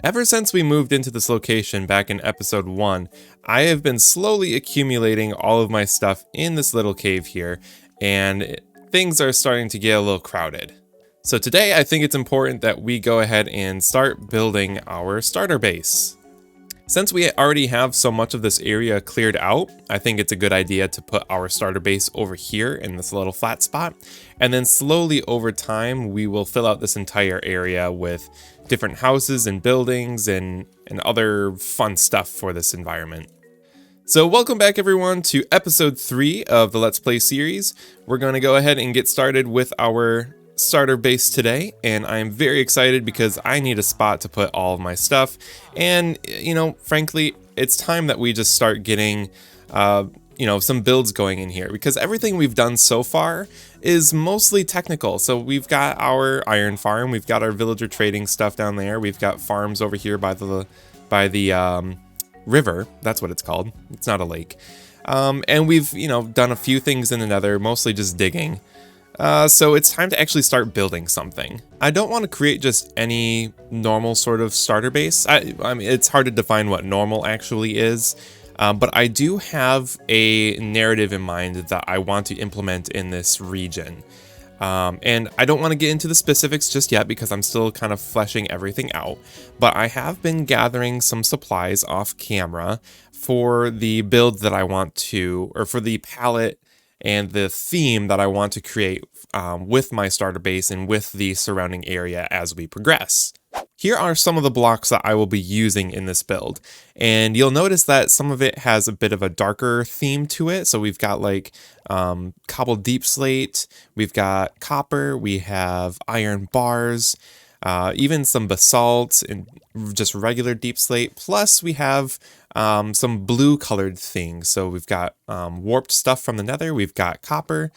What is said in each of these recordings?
Ever since we moved into this location back in episode 1, I have been slowly accumulating all of my stuff in this little cave here, and things are starting to get a little crowded. So today I think it's important that we go ahead and start building our starter base. Since we already have so much of this area cleared out, I think it's a good idea to put our starter base over here in this little flat spot, and then slowly over time we will fill out this entire area with different houses and buildings and other fun stuff for this environment. So welcome back everyone to episode 3 of the Let's Play series. We're going to go ahead and get started with our starter base today, and I'm very excited because I need a spot to put all of my stuff, and frankly it's time that we just start getting some builds going in here, because everything we've done so far is mostly technical. So we've got our iron farm, we've got our villager trading stuff down there, we've got farms over here by the river, that's what it's called, it's not a lake, and we've done a few things in the nether, mostly just digging. So it's time to actually start building something. I don't want to create just any normal sort of starter base. I mean, it's hard to define what normal actually is, but I do have a narrative in mind that I want to implement in this region. And I don't want to get into the specifics just yet because I'm still kind of fleshing everything out, but I have been gathering some supplies off camera for the build that I want to, or for the palette and the theme that I want to create with my starter base and with the surrounding area as we progress. Here are some of the blocks that I will be using in this build, and you'll notice that some of it has a bit of a darker theme to it. So we've got like cobbled deep slate, we've got copper, we have iron bars, even some basalt and just regular deep slate, plus we have some blue colored things. So we've got warped stuff from the nether, we've got copper,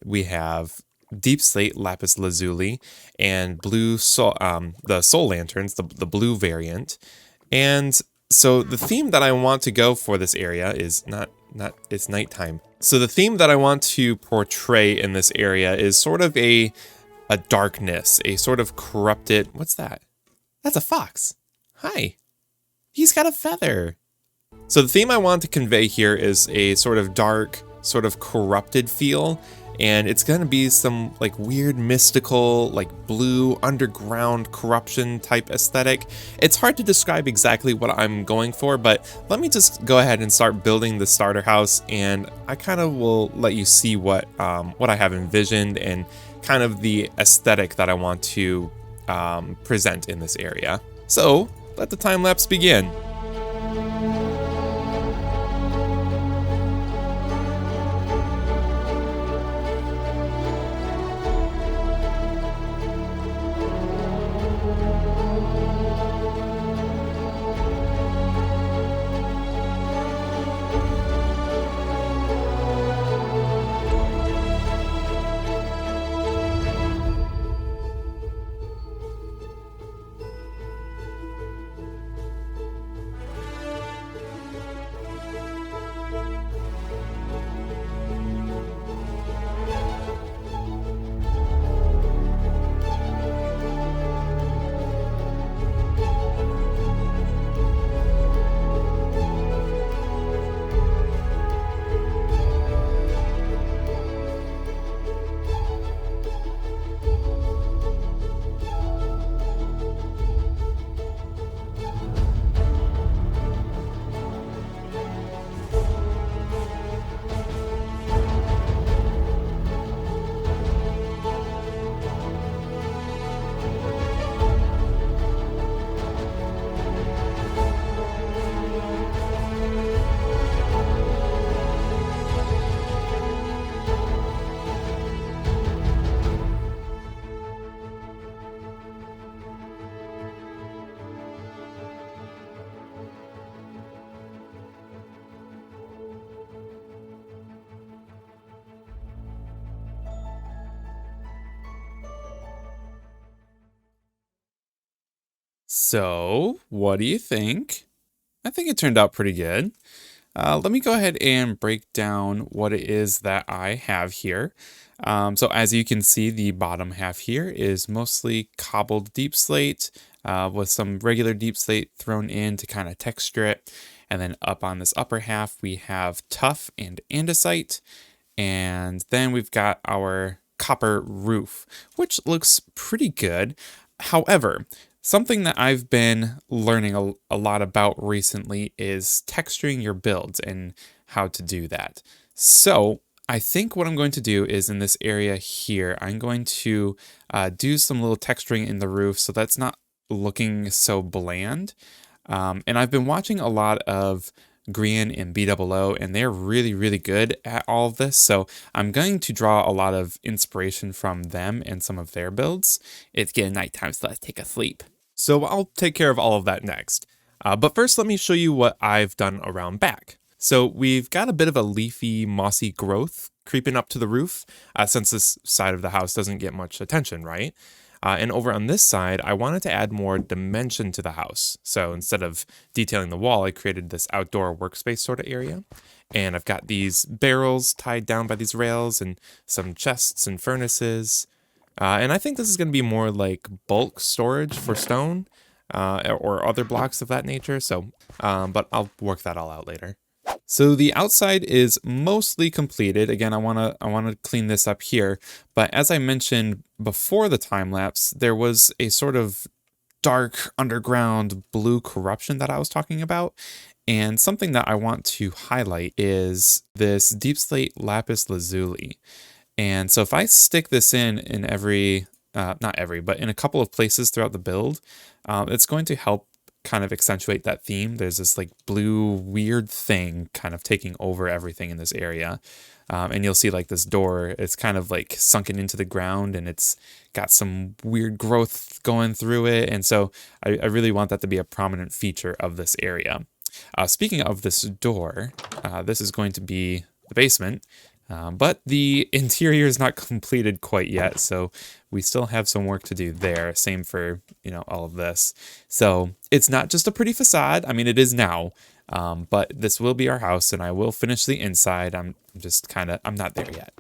we have deep slate, lapis lazuli, and blue the soul lanterns, the blue variant. And so the theme that I want to go for this area is it's nighttime. So the theme that I want to portray in this area is sort of a darkness, a sort of corrupted, what's that? That's a fox. Hi. He's got a feather. So the theme I want to convey here is a sort of dark, sort of corrupted feel, and it's going to be some like weird mystical, like blue underground corruption type aesthetic. It's hard to describe exactly what I'm going for, but let me just go ahead and start building the starter house, and I kind of will let you see what I have envisioned and kind of the aesthetic that I want to present in this area. So let the time lapse begin. So, what do you think? I think it turned out pretty good. Let me go ahead and break down what it is that I have here. So as you can see, the bottom half here is mostly cobbled deep slate. with some regular deep slate thrown in to kind of texture it. And then up on this upper half, we have tuff and andesite. And then we've got our copper roof, which looks pretty good. However, something that I've been learning a lot about recently is texturing your builds and how to do that. So I think what I'm going to do is in this area here, I'm going to do some little texturing in the roof so that's not looking so bland. And I've been watching a lot of Grian and BOO, and they're really, really good at all of this. So I'm going to draw a lot of inspiration from them and some of their builds. It's getting nighttime, so let's take a sleep. So I'll take care of all of that next. But first, let me show you what I've done around back. So we've got a bit of a leafy, mossy growth creeping up to the roof, since this side of the house doesn't get much attention, right? And over on this side, I wanted to add more dimension to the house. So instead of detailing the wall, I created this outdoor workspace sort of area. And I've got these barrels tied down by these rails and some chests and furnaces. And I think this is going to be more like bulk storage for stone or other blocks of that nature. So, but I'll work that all out later. So the outside is mostly completed. Again, I wanna clean this up here, but as I mentioned before the time lapse, there was a sort of dark underground blue corruption that I was talking about. And something that I want to highlight is this deep slate lapis lazuli. And so if I stick this in every, not every, but in a couple of places throughout the build, it's going to help kind of accentuate that theme. There's this like blue weird thing kind of taking over everything in this area. And you'll see like this door, it's kind of like sunken into the ground and it's got some weird growth going through it. And so I really want that to be a prominent feature of this area. Speaking of this door, this is going to be the basement. But the interior is not completed quite yet, so we still have some work to do there. Same for, all of this. So it's not just a pretty facade. I mean, it is now, but this will be our house, and I will finish the inside. I'm not there yet.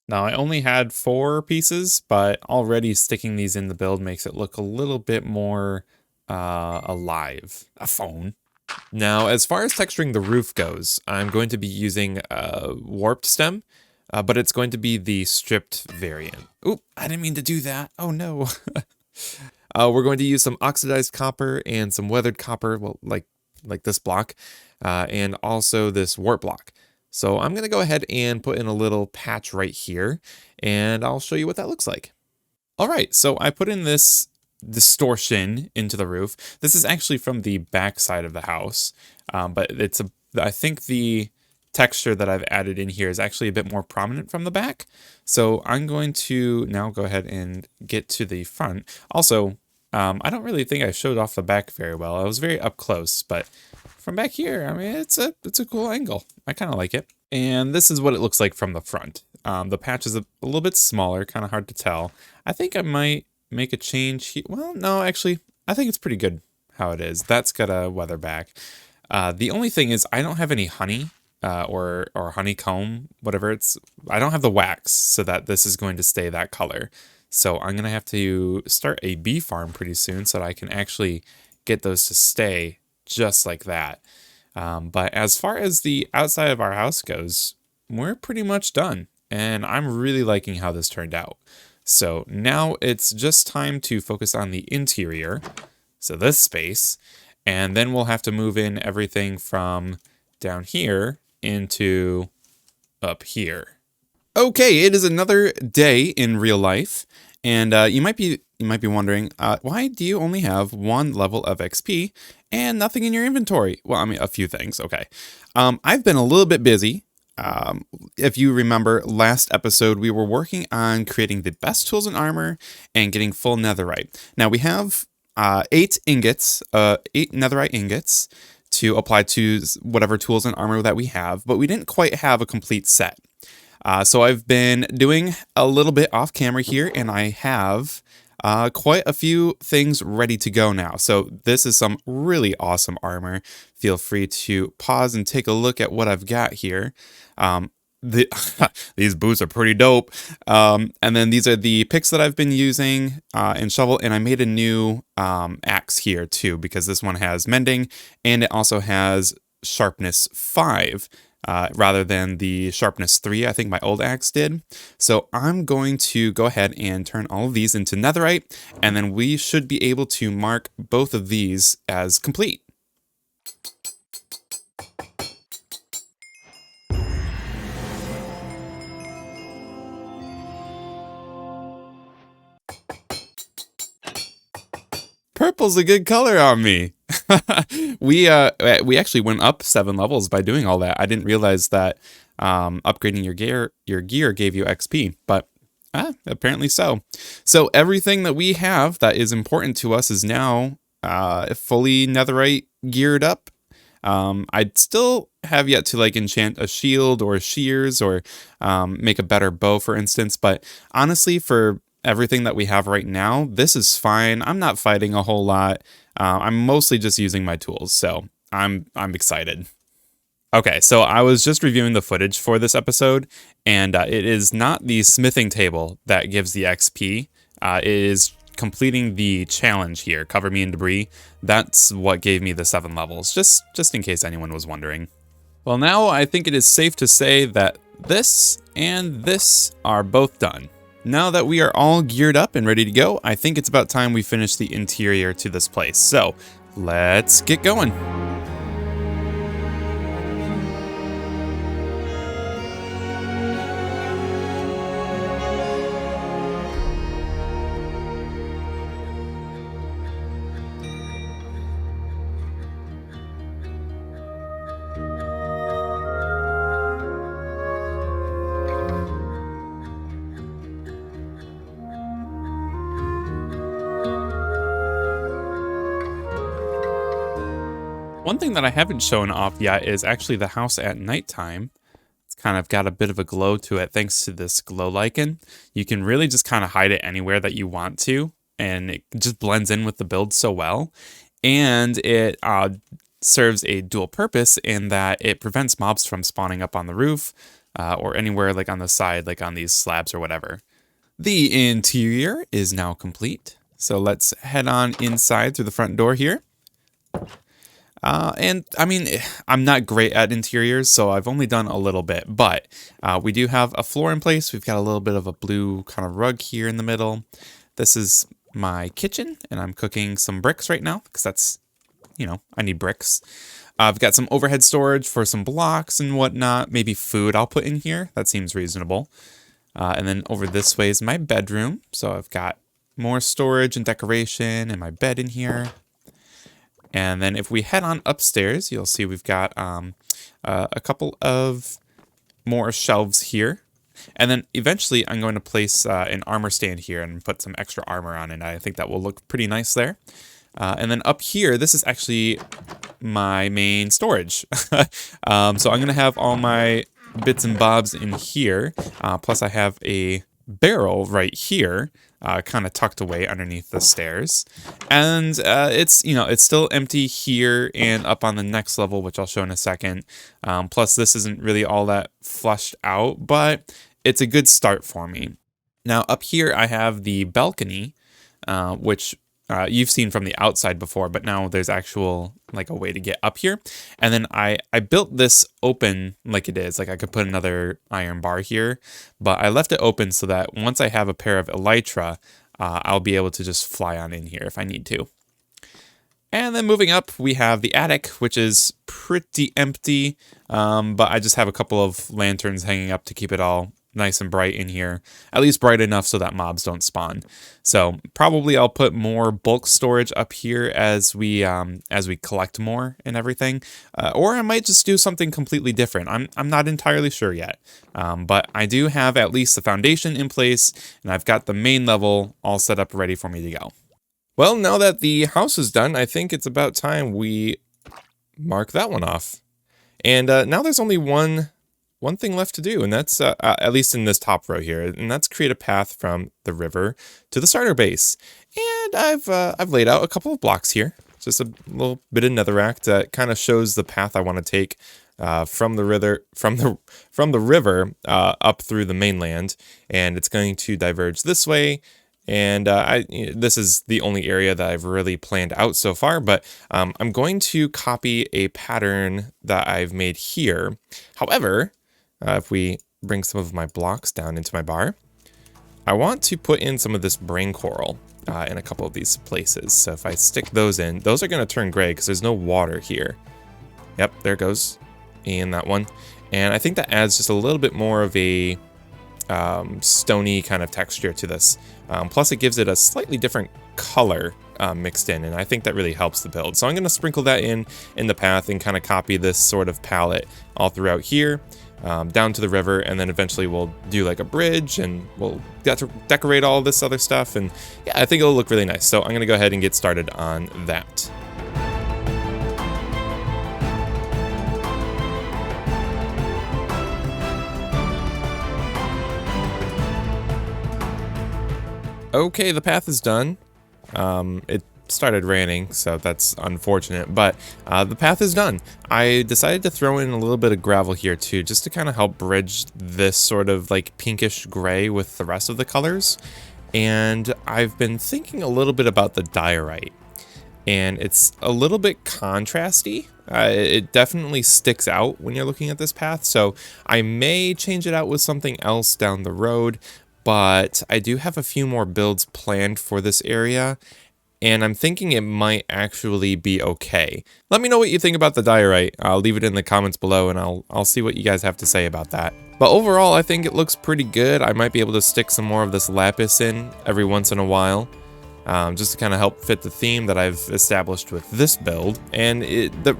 Now, I only had 4 pieces, but already sticking these in the build makes it look a little bit more alive. A phone. Now, as far as texturing the roof goes, I'm going to be using a warped stem, but it's going to be the stripped variant. Oop, I didn't mean to do that. Oh no. We're going to use some oxidized copper and some weathered copper, well, like this block, and also this warp block. So I'm going to go ahead and put in a little patch right here, and I'll show you what that looks like. All right, so I put in this distortion into the roof. This is actually from the back side of the house, but I think the texture that I've added in here is actually a bit more prominent from the back. So I'm going to now go ahead and get to the front. Also, I don't really think I showed off the back very well. I was very up close, but from back here, I mean, it's a cool angle. I kind of like it. And this is what it looks like from the front. The patch is a little bit smaller, kind of hard to tell. I think I might make a change here. Well, no, actually, I think it's pretty good how it is. That's got a weather back. The only thing is I don't have any honey or honeycomb, whatever it's. I don't have the wax, so that this is going to stay that color. So I'm going to have to start a bee farm pretty soon so that I can actually get those to stay just like that. But as far as the outside of our house goes, we're pretty much done. And I'm really liking how this turned out. So now it's just time to focus on the interior. So this space. And then we'll have to move in everything from down here into up here. Okay, it is another day in real life. And you might be wondering, why do you only have 1 level of XP and nothing in your inventory? Well, I mean, a few things. Okay. I've been a little bit busy. If you remember last episode, we were working on creating the best tools and armor and getting full netherite. Now we have 8 ingots, 8 netherite ingots to apply to whatever tools and armor that we have, but we didn't quite have a complete set. So I've been doing a little bit off camera here, and I have quite a few things ready to go now. So this is some really awesome armor. Feel free to pause and take a look at what I've got here. The these boots are pretty dope. And then these are the picks that I've been using and shovel, and I made a new axe here too, because this one has mending and it also has sharpness 5 rather than the sharpness 3 I think my old axe did. So I'm going to go ahead and turn all of these into netherite, and then we should be able to mark both of these as complete. Purple's a good color on me. we actually went up 7 levels by doing all that. I didn't realize that upgrading your gear gave you XP, but apparently so. So everything that we have that is important to us is now fully netherite geared up. I'd still have yet to like enchant a shield or shears or make a better bow, for instance, but honestly, for everything that we have right now, this is fine. I'm not fighting a whole lot. I'm mostly just using my tools, so I'm excited. Okay, so I was just reviewing the footage for this episode, and it is not the smithing table that gives the XP. It is completing the challenge here, Cover Me in Debris. That's what gave me the 7 levels, just in case anyone was wondering. Well, now I think it is safe to say that this and this are both done. Now that we are all geared up and ready to go, I think it's about time we finish the interior to this place. So let's get going. One thing that I haven't shown off yet is actually the house at nighttime. It's kind of got a bit of a glow to it thanks to this glow lichen. You can really just kind of hide it anywhere that you want to, and it just blends in with the build so well. And it serves a dual purpose in that it prevents mobs from spawning up on the roof or anywhere like on the side, like on these slabs or whatever. The interior is now complete. So let's head on inside through the front door here. And I mean, I'm not great at interiors, so I've only done a little bit, but we do have a floor in place. We've got a little bit of a blue kind of rug here in the middle. This is my kitchen, and I'm cooking some bricks right now because that's, I need bricks. I've got some overhead storage for some blocks and whatnot. Maybe food I'll put in here. That seems reasonable. And then over this way is my bedroom. So I've got more storage and decoration and my bed in here. And then if we head on upstairs, you'll see we've got a couple of more shelves here. And then eventually I'm going to place an armor stand here and put some extra armor on it. I think that will look pretty nice there. And then up here, this is actually my main storage. So I'm going to have all my bits and bobs in here. Plus I have a barrel right here, kind of tucked away underneath the stairs. And it's still empty here and up on the next level, which I'll show in a second. Plus this isn't really all that flushed out, but it's a good start for me. Now up here I have the balcony, which you've seen from the outside before, but now there's actual like a way to get up here. And then I built this open like it is, like I could put another iron bar here, but I left it open so that once I have a pair of elytra, I'll be able to just fly on in here if I need to. And then moving up, we have the attic, which is pretty empty, but I just have a couple of lanterns hanging up to keep it all nice and bright in here, at least bright enough so that mobs don't spawn. So probably I'll put more bulk storage up here as we collect more and everything, or I might just do something completely different. I'm not entirely sure yet, but I do have at least the foundation in place, and I've got the main level all set up ready for me to go. Well, now that the house is done, I think it's about time we mark that one off. And now there's only one one thing left to do, and that's at least in this top row here, and that's create a path from the river to the starter base. And I've laid out a couple of blocks here, just a little bit of netherrack that kind of shows the path I want to take from the river up through the mainland, and it's going to diverge this way. And this is the only area that I've really planned out so far, but I'm going to copy a pattern that I've made here. However, if we bring some of my blocks down into my bar, I want to put in some of this brain coral in a couple of these places. So if I stick those in, those are going to turn gray because there's no water here. Yep, there it goes in that one. And I think that adds just a little bit more of a stony kind of texture to this. Plus it gives it a slightly different color mixed in, and I think that really helps the build. So I'm going to sprinkle that in the path and kind of copy this sort of palette all throughout here, down to the river, and then eventually we'll do like a bridge and we'll get to decorate all this other stuff, and yeah, I think it'll look really nice. So I'm going to go ahead and get started on that. Okay, the path is done. It started raining, so that's unfortunate, but the path is done. I decided to throw in a little bit of gravel here too, just to kind of help bridge this sort of like pinkish gray with the rest of the colors. And I've been thinking a little bit about the diorite, and it's a little bit contrasty. It definitely sticks out when you're looking at this path, so I may change it out with something else down the road. But I do have a few more builds planned for this area, and I'm thinking it might actually be okay. Let me know what you think about the diorite. I'll leave it in the comments below, and I'll see what you guys have to say about that. But overall, I think it looks pretty good. I might be able to stick some more of this lapis in every once in a while, just to kind of help fit the theme that I've established with this build. And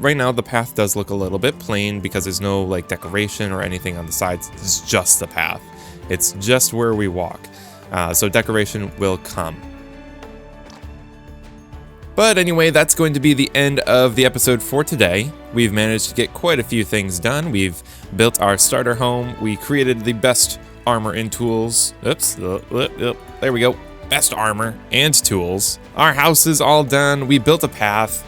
right now, the path does look a little bit plain because there's no like decoration or anything on the sides. It's just the path. It's just where we walk, so decoration will come. But anyway, that's going to be the end of the episode for today. We've managed to get quite a few things done. We've built our starter home. We created the best armor and tools. Oops, there we go. Best armor and tools. Our house is all done. We built a path.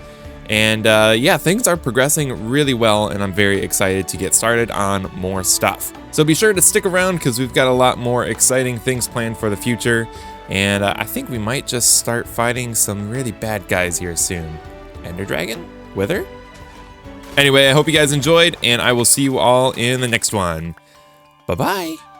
And yeah, things are progressing really well, and I'm very excited to get started on more stuff. So be sure to stick around because we've got a lot more exciting things planned for the future. And I think we might just start fighting some really bad guys here soon. Ender Dragon? Wither? Anyway, I hope you guys enjoyed, and I will see you all in the next one. Bye-bye!